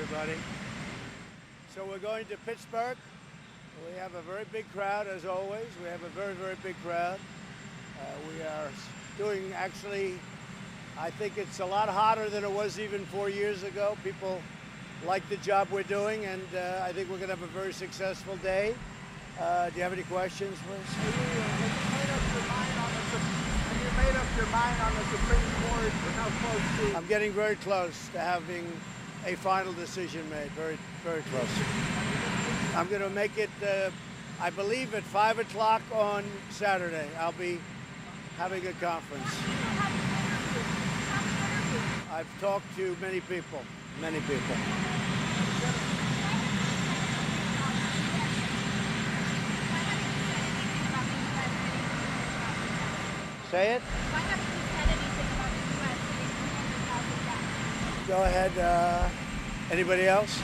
everybody. So we're going to Pittsburgh. We have a very big crowd, as always. We have a very, very big crowd. We are doing, actually, I think it's a lot hotter than it was even 4 years ago. People like the job we're doing, and I think we're going to have a very successful day. Do you have any questions for us? Have you made up your mind on the Supreme Court, and how close to? I'm getting very close to having a final decision made. Very, very close. I'm going to make it, I believe, at 5 o'clock on Saturday. I'll be having a conference. I've talked to many people, many people. Say it. Why haven't you said anything about the U.S. getting 200,000 deaths? Go ahead. Anybody else?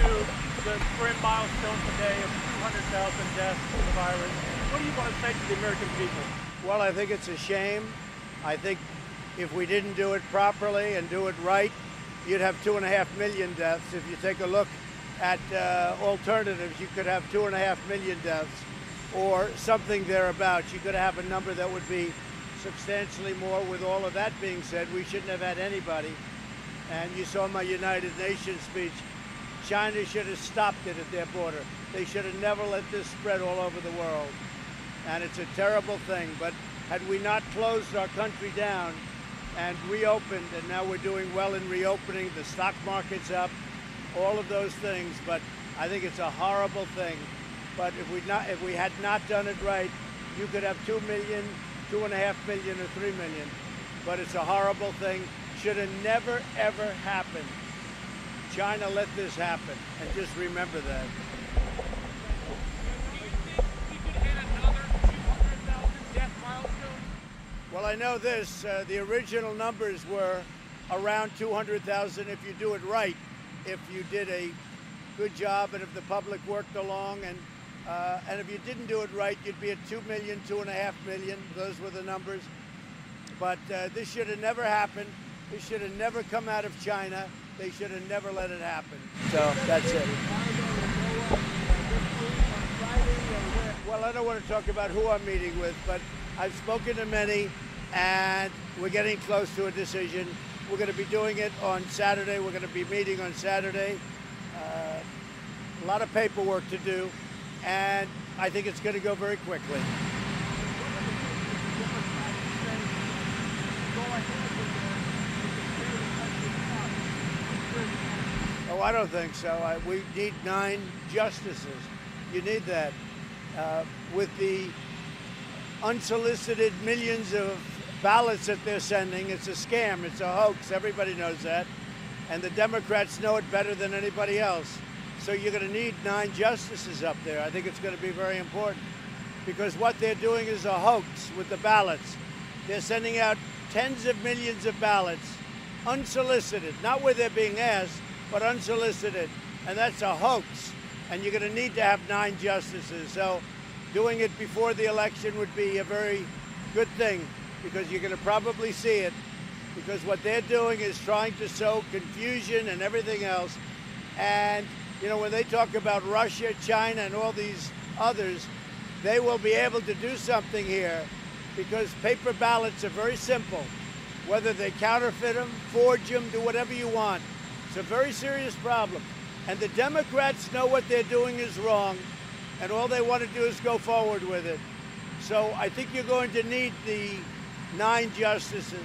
To the grim milestone today of 200,000 deaths from the virus. What do you want to say to the American people? Well, I think it's a shame. I think if we didn't do it properly and do it right, you'd have 2.5 million deaths. If you take a look at alternatives, you could have 2.5 million deaths or something thereabouts. You could have a number that would be substantially more. With all of that being said, we shouldn't have had anybody. And you saw my United Nations speech. China should have stopped it at their border. They should have never let this spread all over the world. And it's a terrible thing. But had we not closed our country down and reopened, and now we're doing well in reopening, the stock market's up, all of those things. But I think it's a horrible thing. But if we had not done it right, you could have 2 million, 2.5 million, or 3 million. But it's a horrible thing. Should have never, ever happened. China let this happen, and just remember that. We could hit another 200,000 death milestone? Well, I know this. The original numbers were around 200,000 if you do it right. If you did a good job and if the public worked along, and if you didn't do it right, you'd be at 2 million, 2.5 million. Those were the numbers. But this should have never happened. This should have never come out of China. They should have never let it happen. So that's it. Well, I don't want to talk about who I'm meeting with, but I've spoken to many, and we're getting close to a decision. We're going to be doing it on Saturday. We're going to be meeting on Saturday. A lot of paperwork to do, and I think it's going to go very quickly. Oh, I don't think so. We need 9 justices. You need that. With the unsolicited millions of ballots that they're sending, it's a scam, it's a hoax. Everybody knows that. And the Democrats know it better than anybody else. So you're going to need 9 justices up there. I think it's going to be very important, because what they're doing is a hoax with the ballots. They're sending out tens of millions of ballots, unsolicited, not where they're being asked, but unsolicited, and that's a hoax. And you're going to need to have 9 justices. So doing it before the election would be a very good thing, because you're going to probably see it, because what they're doing is trying to sow confusion and everything else. And, you know, when they talk about Russia, China, and all these others, they will be able to do something here, because paper ballots are very simple. Whether they counterfeit them, forge them, do whatever you want. It's a very serious problem. And the Democrats know what they're doing is wrong, and all they want to do is go forward with it. So I think you're going to need the 9 justices.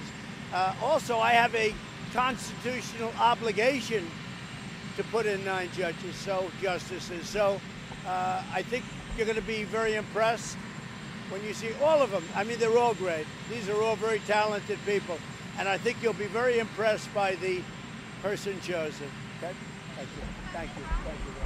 Also, I have a constitutional obligation to put in 9 justices. So I think you're going to be very impressed when you see all of them. I mean, they're all great. These are all very talented people. And I think you'll be very impressed by the person chosen. Okay? Thank you. Thank you. Thank you.